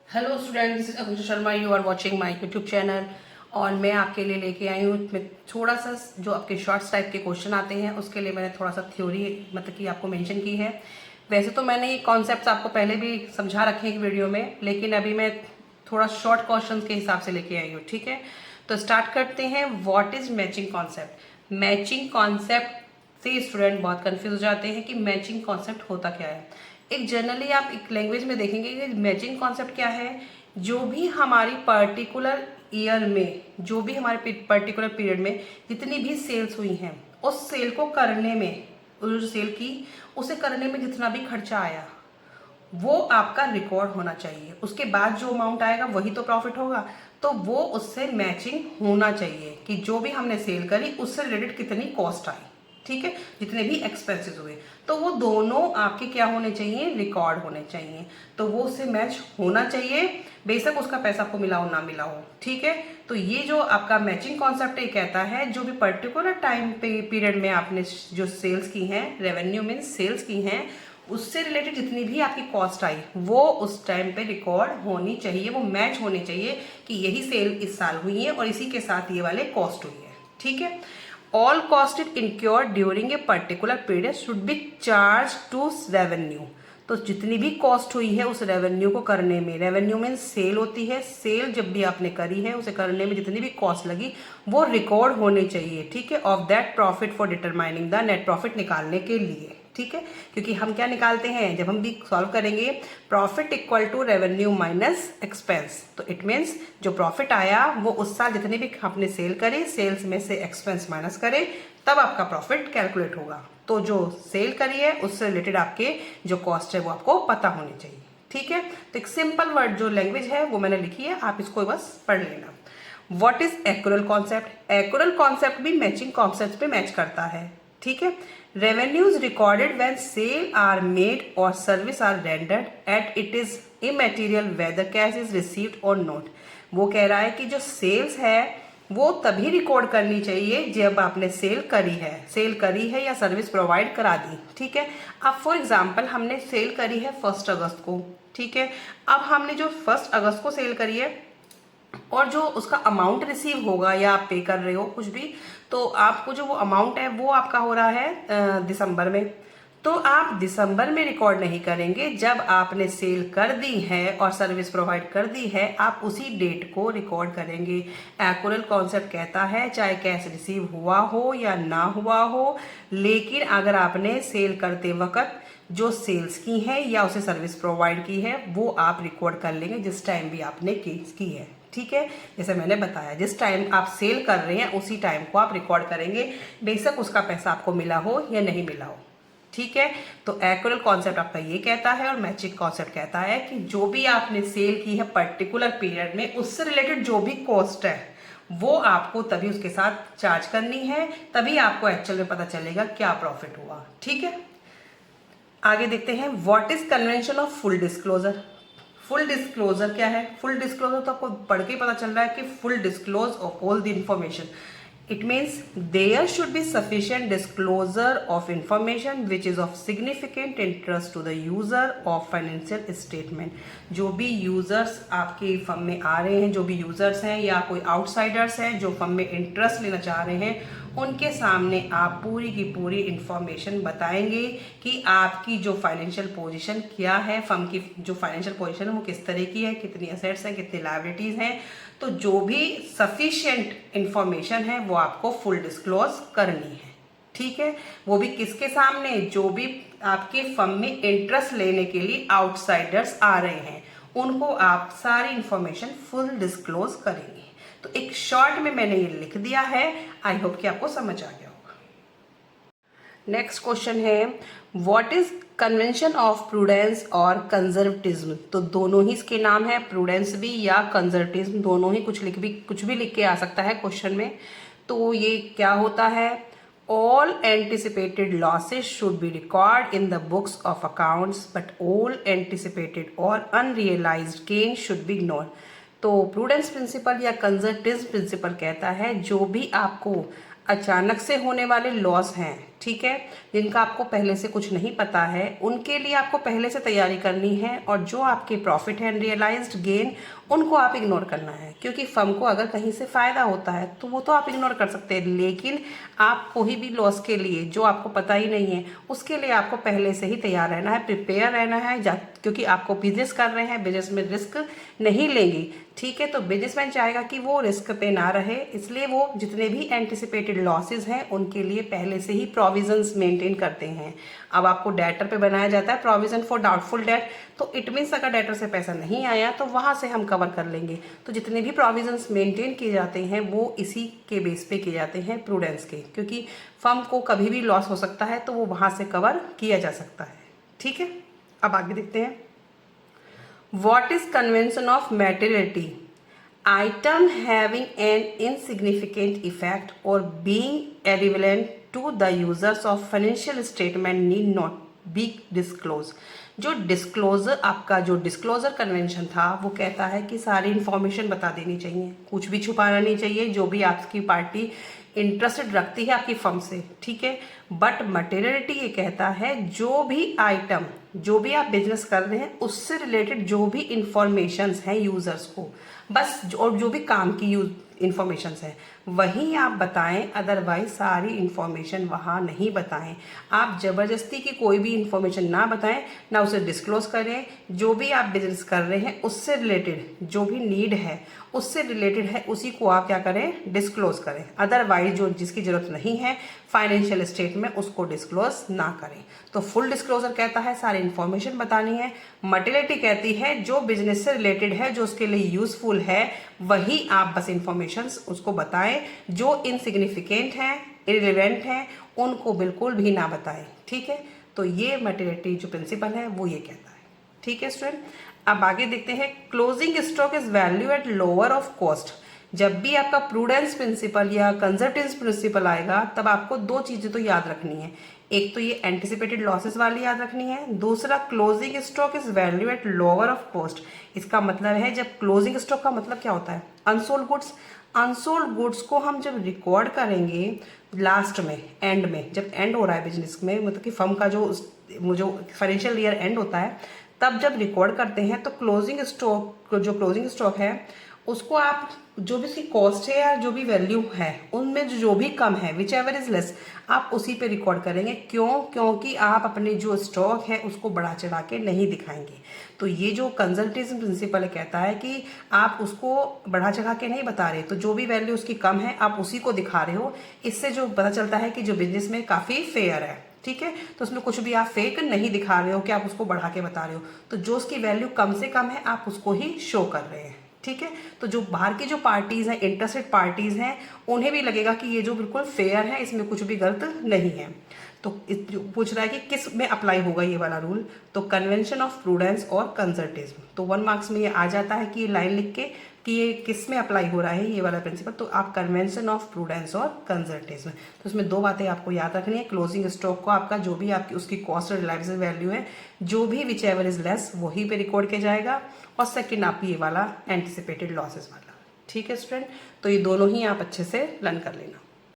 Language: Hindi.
Hello student, this is Ankush Sharma. You are watching my YouTube channel और मैं आपके लिए लेके आई हूँ मैं थोड़ा सा जो आपके शॉर्ट्स टाइप के क्वेश्चन आते हैं उसके लिए मैंने थोड़ा सा थ्योरी मतलब कि आपको मेंशन की है। वैसे तो मैंने ये कॉन्सेप्ट्स आपको पहले भी समझा रखे हैं एक वीडियो में, लेकिन अभी मैं थोड़ा शॉर्ट क्वेश्चन के हिसाब से लेके आई हूँ। ठीक है, तो स्टार्ट करते हैं। What is matching concept? Matching concept से स्टूडेंट बहुत कंफ्यूज हो जाते हैं कि मैचिंग कॉन्सेप्ट होता क्या है। एक जनरली आप एक लैंग्वेज में देखेंगे कि मैचिंग कॉन्सेप्ट क्या है। जो भी हमारी पर्टिकुलर ईयर में, जो भी हमारे पर्टिकुलर पीरियड में जितनी भी सेल्स हुई हैं, उस सेल को करने में, जो सेल की उसे करने में जितना भी खर्चा आया वो आपका रिकॉर्ड होना चाहिए। उसके बाद जो अमाउंट आएगा वही तो प्रॉफिट होगा। तो वो उससे मैचिंग होना चाहिए कि जो भी हमने सेल करी उससे रिलेटेड कितनी कॉस्ट आई, ठीक है, जितने भी एक्सपेंसेस हुए, तो वो दोनों आपके क्या होने चाहिए, रिकॉर्ड होने चाहिए। तो वो उससे मैच होना चाहिए, बेशक उसका पैसा आपको मिला हो ना मिला हो। ठीक है, तो ये जो आपका मैचिंग कॉन्सेप्ट ये कहता है जो भी पर्टिकुलर टाइम पे पीरियड में आपने जो सेल्स की हैं, रेवेन्यू मीन्स सेल्स की हैं, उससे रिलेटेड जितनी भी आपकी कॉस्ट आई वो उस टाइम पे रिकॉर्ड होनी चाहिए, वो मैच होनी चाहिए कि यही सेल इस साल हुई है और इसी के साथ ये वाले कॉस्ट हुई है। ठीक है, all cost incurred during a particular period should be charge to revenue. तो जितनी भी कॉस्ट हुई है उस रेवेन्यू को करने में, रेवेन्यू में सेल होती है, सेल जब भी आपने करी है उसे करने में जितनी भी कॉस्ट लगी वो रिकॉर्ड होने चाहिए। ठीक है, of that profit for determining the net profit निकालने के लिए। ठीक है, क्योंकि हम क्या निकालते हैं जब हम भी सॉल्व करेंगे, profit equal to revenue minus expense. तो इट मीन्स जो प्रॉफिट आया वो उस साल जितनी भी आपने सेल करी, सेल्स में से एक्सपेंस माइनस करे, तब आपका प्रॉफिट कैलकुलेट होगा। तो जो सेल करी है उससे रिलेटेड आपके जो कॉस्ट है वो आपको पता होनी चाहिए। ठीक है, तो एक सिंपल वर्ड जो लैंग्वेज है वो मैंने लिखी है, आप इसको बस पढ़ लेना। What is accrual concept? Accrual concept भी मैचिंग कॉन्सेप्ट पे मैच करता है। ठीक है, revenues recorded when sale are made or service are rendered at it is immaterial whether cash is received or not। वो कह रहा है कि जो सेल्स है वो तभी रिकॉर्ड करनी चाहिए जब आपने सेल करी है या सर्विस प्रोवाइड करा दी। ठीक है, अब फॉर एग्जांपल हमने सेल करी है 1 अगस्त को। ठीक है, अब हमने जो 1 अगस्त को सेल करी है और जो उसका अमाउंट रिसीव होगा या आप पे कर रहे हो कुछ भी, तो आपको जो वो अमाउंट है वो आपका हो रहा है दिसंबर में। तो आप दिसंबर में रिकॉर्ड नहीं करेंगे, जब आपने सेल कर दी है और सर्विस प्रोवाइड कर दी है आप उसी डेट को रिकॉर्ड करेंगे। एक्यूरल कॉन्सेप्ट कहता है चाहे कैश रिसीव हुआ हो या ना हुआ हो, लेकिन अगर आपने सेल करते वक्त जो सेल्स की है या उसे सर्विस प्रोवाइड की है वो आप रिकॉर्ड कर लेंगे जिस टाइम भी आपने की है। ठीक है, जैसे मैंने बताया जिस टाइम आप सेल कर रहे हैं उसी टाइम को आप रिकॉर्ड करेंगे, बेशक उसका पैसा आपको मिला हो या नहीं मिला हो। ठीक है, तो एक्यूरल कॉन्सेप्ट आपका ये कहता है और मैचिंग कॉन्सेप्ट कहता है कि जो भी आपने सेल की है पर्टिकुलर पीरियड में उससे रिलेटेड जो भी कॉस्ट है वो आपको तभी उसके साथ चार्ज करनी है, तभी आपको एक्चुअल में पता चलेगा क्या प्रॉफिट हुआ। ठीक है, आगे देखते हैं। What is convention of full disclosure? Full disclosure क्या है? फुल डिस्क्लोजर तो आपको पढ़ के पता चल रहा है कि full disclose of all the information. It means there should be sufficient disclosure of information which is of significant interest to the user of financial statement. जो भी यूजर्स आपके फर्म में आ रहे हैं, जो भी यूजर्स हैं या कोई आउटसाइडर्स हैं जो फर्म में इंटरेस्ट लेना चाह रहे हैं, उनके सामने आप पूरी की पूरी इंफॉर्मेशन बताएंगे कि आपकी जो फाइनेंशियल पोजीशन क्या है, फर्म की जो फाइनेंशियल पोजीशन है वो किस तरह की है, कितनी एसेट्स हैं, कितनी लायबिलिटीज़ हैं। तो जो भी सफिशिएंट इंफॉर्मेशन है वो आपको फुल डिस्क्लोज करनी है। ठीक है, वो भी किसके सामने? जो भी आपके फर्म में इंटरेस्ट लेने के लिए आउटसाइडर्स आ रहे हैं उनको आप सारी इंफॉर्मेशन फुल डिस्क्लोज करेंगे। तो एक शॉर्ट में मैंने ये लिख दिया है, आई होप कि आपको समझ आ गया होगा। नेक्स्ट क्वेश्चन है what is convention of prudence और कंजर्वेटिज्म? तो दोनों ही इसके नाम है, प्रूडेंस भी या कंजर्वेटिज्म, दोनों ही कुछ भी लिख के आ सकता है क्वेश्चन में। तो ये क्या होता है? All anticipated losses should be recorded in the books of accounts, but all anticipated or unrealized gains should be ignored। तो प्रूडेंस प्रिंसिपल या कंजर्वेटिज्म प्रिंसिपल कहता है जो भी आपको अचानक से होने वाले लॉस हैं, ठीक है। जिनका आपको पहले से कुछ नहीं पता है उनके लिए आपको पहले से तैयारी करनी है, और जो आपके प्रॉफिट है रियलाइज्ड गेन उनको आप इग्नोर करना है, क्योंकि फर्म को अगर कहीं से फ़ायदा होता है तो वो तो आप इग्नोर कर सकते हैं, लेकिन आप कोई भी लॉस के लिए जो आपको पता ही नहीं है उसके लिए आपको पहले से ही तैयार रहना है, प्रिपेयर रहना है, क्योंकि आपको बिजनेस कर रहे हैं, बिजनेस में रिस्क नहीं लेंगे, ठीक है। तो बिजनेसमैन चाहेगा कि वो रिस्क पे ना रहे, इसलिए वो जितने भी एंटिसिपेटेड लॉसेज हैं उनके लिए पहले से ही प्रोविजंस मेंटेन करते हैं। अब आपको डेटर पे बनाया जाता है प्रोविजन फॉर डाउटफुल डेट, तो इट मीन्स अगर डेटर से पैसा नहीं आया तो वहाँ से हम कवर कर लेंगे। तो जितने भी प्रोविजंस मेंटेन किए जाते हैं वो इसी के बेस पे किए जाते हैं, प्रूडेंस के, क्योंकि फर्म को कभी भी लॉस हो सकता है तो वो वहाँ से कवर किया जा सकता है, ठीक है। अब आगे देखते हैं, What is convention of materiality? Item having an insignificant effect or being irrelevant to the users of financial statement need not be disclosed. जो डिस्क्लोजर आपका जो डिस्क्लोजर कन्वेंशन था वो कहता है कि सारी इन्फॉर्मेशन बता देनी चाहिए, कुछ भी छुपाना नहीं चाहिए, जो भी आपकी पार्टी इंटरेस्टेड रखती है आपकी फर्म से, ठीक है। बट मटेरियलिटी ये कहता है जो भी आइटम, जो भी आप बिजनेस कर रहे हैं उससे रिलेटेड जो भी इंफॉर्मेशंस हैं यूजर्स को, बस और जो भी काम की इंफॉर्मेशंस है वही आप बताएं, अदरवाइज सारी इंफॉर्मेशन वहाँ नहीं बताएं। आप ज़बरदस्ती की कोई भी इंफॉर्मेशन ना बताएं, ना उसे डिस्क्लोज करें। जो भी आप बिजनेस कर रहे हैं उससे रिलेटेड जो भी नीड है उससे रिलेटेड है उसी को आप क्या करें, डिस्क्लोज करें। अदरवाइज जो जिसकी जरूरत नहीं है फाइनेंशियल स्टेट में उसको डिस्क्लोज ना करें। तो फुल डिस्क्लोजर कहता है सारी इंफॉर्मेशन बतानी है, मटेरियलिटी कहती है जो बिजनेस से रिलेटेड है, जो उसके लिए यूजफुल है वही आप बस इंफॉर्मेशन उसको बताएं, जो इनसिग्निफिकेंट है, इररिलेवेंट है उनको बिल्कुल भी ना बताएं, ठीक है। तो ये मटेरियलिटी जो प्रिंसिपल है वो ये कहता है, ठीक है स्टूडेंट। अब आगे देखते हैं, closing stock is value at lower of cost. जब भी आपका प्रूडेंस प्रिंसिपल या कंजर्वेटिव प्रिंसिपल आएगा तब आपको दो चीजें तो याद रखनी है, एक तो ये एंटिसिपेटेड लॉसेस वाली याद रखनी है, दूसरा closing stock is value at lower of cost. इसका मतलब है, जब क्लोजिंग स्टॉक का मतलब क्या होता है, अनसोल्ड गुड्स। अनसोल्ड गुड्स को हम जब रिकॉर्ड करेंगे लास्ट में, एंड में, जब एंड हो रहा है बिजनेस में, मतलब कि फर्म का जो फाइनेंशियल ईयर एंड होता है तब जब रिकॉर्ड करते हैं तो क्लोजिंग स्टॉक है उसको आप जो भी उसकी कॉस्ट है या जो भी वैल्यू है उनमें जो भी कम है, विच एवर इज लेस, आप उसी पे रिकॉर्ड करेंगे। क्यों? क्योंकि आप अपने जो स्टॉक है उसको बढ़ा चढ़ा के नहीं दिखाएंगे। तो ये जो कंजर्वेटिज्म प्रिंसिपल कहता है कि आप उसको बढ़ा चढ़ा के नहीं बता रहे, तो जो भी वैल्यू उसकी कम है आप उसी को दिखा रहे हो। इससे जो पता चलता है कि जो बिजनेस में काफ़ी फेयर है, ठीक है। तो उसमें कुछ भी आप फेक नहीं दिखा रहे हो कि आप उसको बढ़ा के बता रहे हो, तो जो उसकी वैल्यू कम से कम है आप उसको ही शो कर रहे हैं, ठीक है। तो जो बाहर की जो पार्टीज हैं, इंटरेस्टेड पार्टीज हैं, उन्हें भी लगेगा कि ये जो बिल्कुल फेयर है, इसमें कुछ भी गलत नहीं है। तो पूछ रहा है कि किस में अप्लाई होगा ये वाला रूल, तो कन्वेंशन ऑफ प्रूडेंस और कंजर्वेटिज्म। तो 1 मार्क्स में ये आ जाता है कि ये लाइन लिख के कि ये किस में अप्लाई हो रहा है ये वाला प्रिंसिपल, तो आप कन्वेंशन ऑफ प्रूडेंस और कंजर्वेटिज्म। तो उसमें दो बातें आपको याद रखनी है, क्लोजिंग स्टॉक को आपका जो भी आपकी उसकी कॉस्ट और रिलायबल वैल्यू है, जो भी विच एवर इज लेस वही पे रिकॉर्ड किया जाएगा, और सेकेंड आप ये वाला एंटिसिपेटेड लॉसेस वाला, ठीक है स्टूडेंट। तो ये दोनों ही आप अच्छे से लर्न कर लेना।